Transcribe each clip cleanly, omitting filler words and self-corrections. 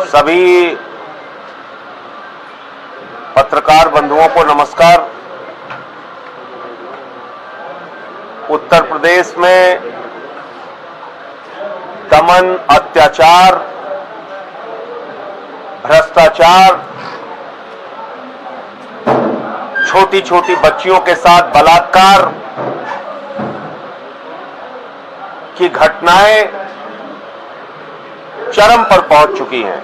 सभी पत्रकार बंधुओं को नमस्कार। उत्तर प्रदेश में दमन, अत्याचार, भ्रष्टाचार, छोटी छोटी बच्चियों के साथ बलात्कार की घटनाएं चरम पर पहुंच चुकी हैं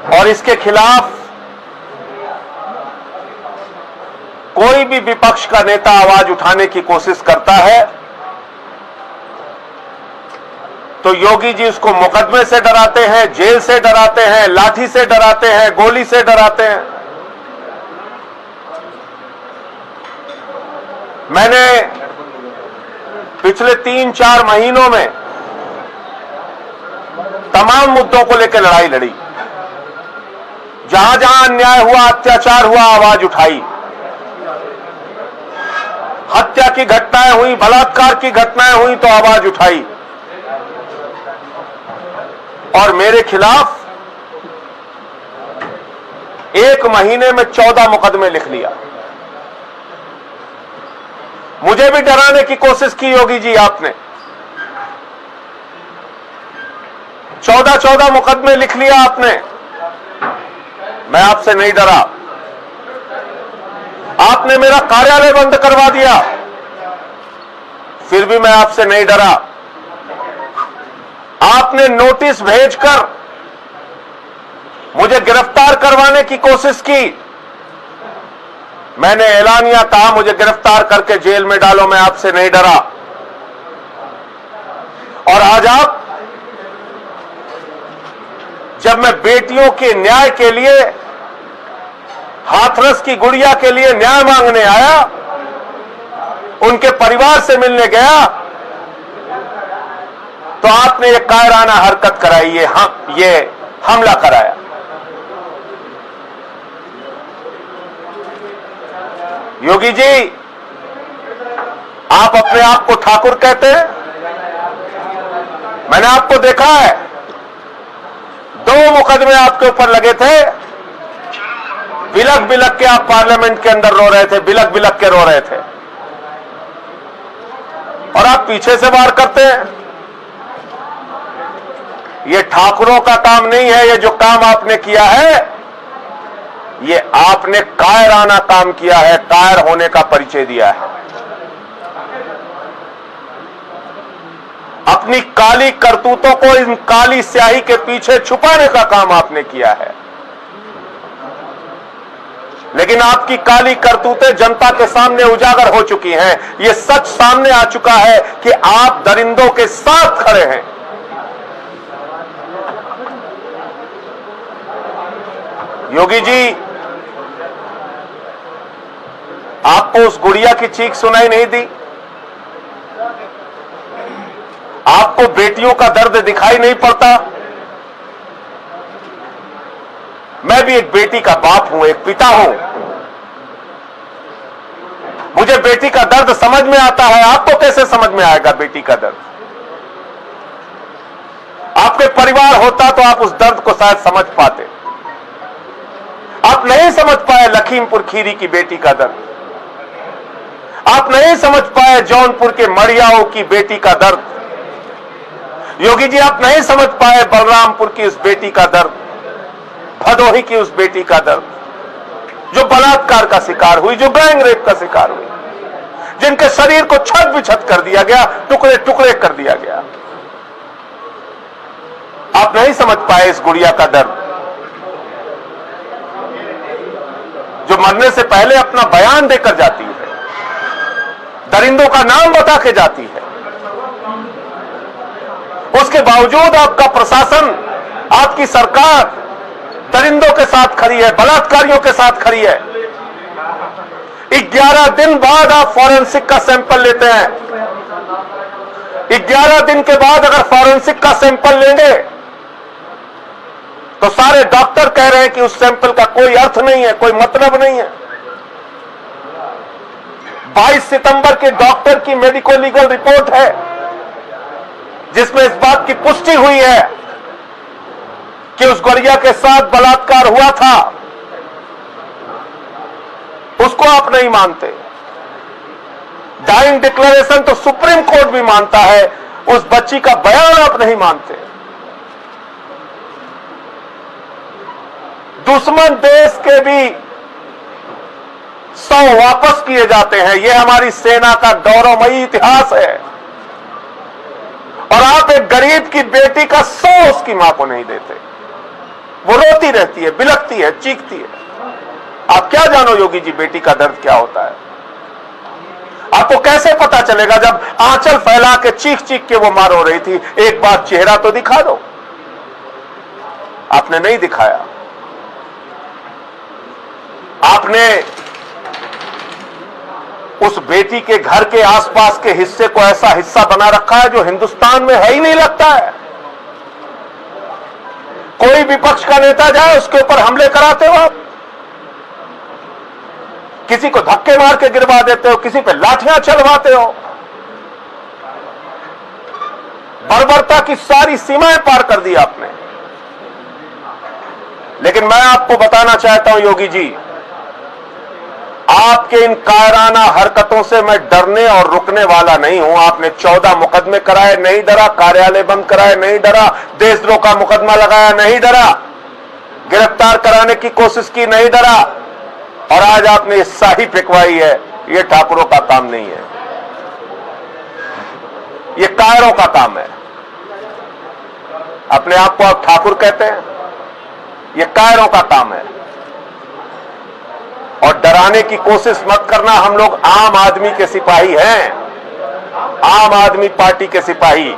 और इसके खिलाफ कोई भी विपक्ष का नेता आवाज उठाने की कोशिश करता है तो योगी जी उसको मुकदमे से डराते हैं, जेल से डराते हैं, लाठी से डराते हैं, गोली से डराते हैं। मैंने पिछले 3-4 महीनों में तमाम मुद्दों को लेकर लड़ाई लड़ी। जहां जहां अन्याय हुआ, अत्याचार हुआ, आवाज उठाई। हत्या की घटनाएं हुई, बलात्कार की घटनाएं हुई तो आवाज उठाई और मेरे खिलाफ 1 महीने में 14 मुकदमे लिख लिया। मुझे भी डराने की कोशिश की योगी जी आपने। 14 मुकदमे लिख लिया आपने। मैं आपसे नहीं डरा। आपने मेरा कार्यालय बंद करवा दिया, फिर भी मैं आपसे नहीं डरा। आपने नोटिस भेजकर मुझे गिरफ्तार करवाने की कोशिश की। मैंने ऐलानिया कहा मुझे गिरफ्तार करके जेल में डालो, मैं आपसे नहीं डरा। और आज आप, जब मैं बेटियों के न्याय के लिए, हाथरस की गुड़िया के लिए न्याय मांगने आया, उनके परिवार से मिलने गया, तो आपने ये कायराना हरकत कराई, ये हमला कराया। योगी जी, आप अपने आप को ठाकुर कहते हैं। मैंने आपको देखा है, 2 मुकदमे आपके ऊपर लगे थे। बिलक बिलक के आप पार्लियामेंट के अंदर रो रहे थे, बिलक बिलक के रो रहे थे, और आप पीछे से वार करते हैं। ये ठाकुरों का काम नहीं है। ये जो काम आपने किया है, ये आपने कायराना काम किया है, कायर होने का परिचय दिया है। अपनी काली करतूतों को इन काली स्याही के पीछे छुपाने का काम आपने किया है। लेकिन आपकी काली करतूतें जनता के सामने उजागर हो चुकी हैं। यह सच सामने आ चुका है कि आप दरिंदों के साथ खड़े हैं। योगी जी, आपको उस गुड़िया की चीख सुनाई नहीं दी? आपको बेटियों का दर्द दिखाई नहीं पड़ता? मैं भी एक बेटी का बाप हूं, एक पिता हूं। मुझे बेटी का दर्द समझ में आता है। आपको कैसे समझ में आएगा बेटी का दर्द? आपके परिवार होता तो आप उस दर्द को शायद समझ पाते। आप नहीं समझ पाए लखीमपुर खीरी की बेटी का दर्द। आप नहीं समझ पाए जौनपुर के मड़ियाओं की बेटी का दर्द। योगी जी, आप नहीं समझ पाए बलरामपुर की उस बेटी का दर्द, भदोही की उस बेटी का दर्द, जो बलात्कार का शिकार हुई, जो गैंग रेप का शिकार हुई, जिनके शरीर को छत बिछत कर दिया गया, टुकड़े टुकड़े कर दिया गया। आप नहीं समझ पाए इस गुड़िया का दर्द, जो मरने से पहले अपना बयान देकर जाती है, दरिंदों का नाम बता के जाती है। उसके बावजूद आपका प्रशासन, आपकी सरकार दरिंदों के साथ खड़ी है, बलात्कारियों के साथ खड़ी है। 11 दिन बाद आप फॉरेंसिक का सैंपल लेते हैं। 11 दिन के बाद अगर फॉरेंसिक का सैंपल लेंगे तो सारे डॉक्टर कह रहे हैं कि उस सैंपल का कोई अर्थ नहीं है, कोई मतलब नहीं है। 22 सितंबर के डॉक्टर की मेडिको लीगल रिपोर्ट है जिसमें इस बात की पुष्टि हुई है कि उस गुड़िया के साथ बलात्कार हुआ था, उसको आप नहीं मानते। डाइंग डिक्लेरेशन तो सुप्रीम कोर्ट भी मानता है, उस बच्ची का बयान आप नहीं मानते। दुश्मन देश के भी 100 वापस किए जाते हैं, यह हमारी सेना का गौरवमयी इतिहास है। और आप एक गरीब की बेटी का 100 उसकी मां को नहीं देते। वो रोती रहती है, बिलखती है, चीखती है। आप क्या जानो योगी जी बेटी का दर्द क्या होता है? आपको कैसे पता चलेगा जब आंचल फैला के चीख चीख के वो मार हो रही थी? एक बार चेहरा तो दिखा दो। आपने नहीं दिखाया। आपने उस बेटी के घर के आसपास के हिस्से को ऐसा हिस्सा बना रखा है जो हिंदुस्तान में है ही नहीं लगता है। कोई विपक्ष का नेता जाए उसके ऊपर हमले कराते हो आप, किसी को धक्के मार के गिरवा देते हो, किसी पे लाठियां चलवाते हो। बर्बरता की सारी सीमाएं पार कर दी आपने। लेकिन मैं आपको बताना चाहता हूं योगी जी, आपके इन कायराना हरकतों से मैं डरने और रुकने वाला नहीं हूं। आपने 14 मुकदमे कराए, नहीं डरा। कार्यालय बंद कराए, नहीं डरा। देशद्रोह का मुकदमा लगाया, नहीं डरा। गिरफ्तार कराने की कोशिश की, नहीं डरा। और आज आपने ये शाही फेंकवाई है। ये ठाकुरों का काम नहीं है, ये कायरों का काम है। अपने आप को आप ठाकुर कहते हैं, ये कायरों का काम है। और डराने की कोशिश मत करना। हम लोग आम आदमी के सिपाही हैं, आम आदमी पार्टी के सिपाही।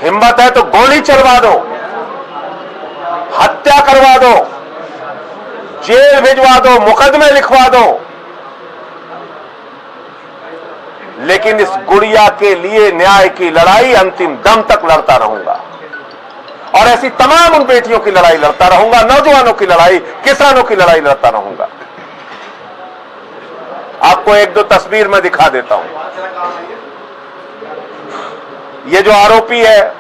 हिम्मत है तो गोली चलवा दो, हत्या करवा दो, जेल भिजवा दो, मुकदमे लिखवा दो, लेकिन इस गुड़िया के लिए न्याय की लड़ाई अंतिम दम तक लड़ता रहूंगा। और ऐसी तमाम उन बेटियों की लड़ाई लड़ता रहूंगा, नौजवानों की लड़ाई, किसानों की लड़ाई लड़ता रहूंगा। आपको एक दो तस्वीर मैं दिखा देता हूं। ये जो आरोपी है,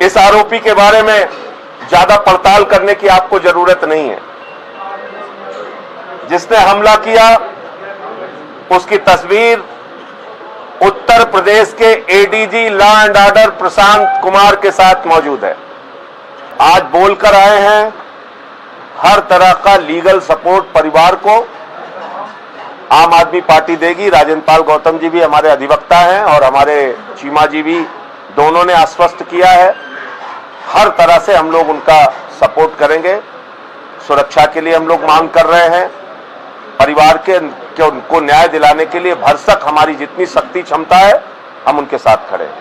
इस आरोपी के बारे में ज्यादा पड़ताल करने की आपको जरूरत नहीं है। जिसने हमला किया उसकी तस्वीर उत्तर प्रदेश के ADG law and order Prashant Kumar के साथ मौजूद है। आज बोलकर आए हैं, हर तरह का लीगल सपोर्ट परिवार को आम आदमी पार्टी देगी। राजेंद्र पाल गौतम जी भी हमारे अधिवक्ता हैं और हमारे चीमा जी भी, दोनों ने आश्वस्त किया है। हर तरह से हम लोग उनका सपोर्ट करेंगे। सुरक्षा के लिए हम लोग मांग कर रहे हैं। परिवार के उनको न्याय दिलाने के लिए भरसक हमारी जितनी शक्ति क्षमता है, हम उनके साथ खड़े हैं।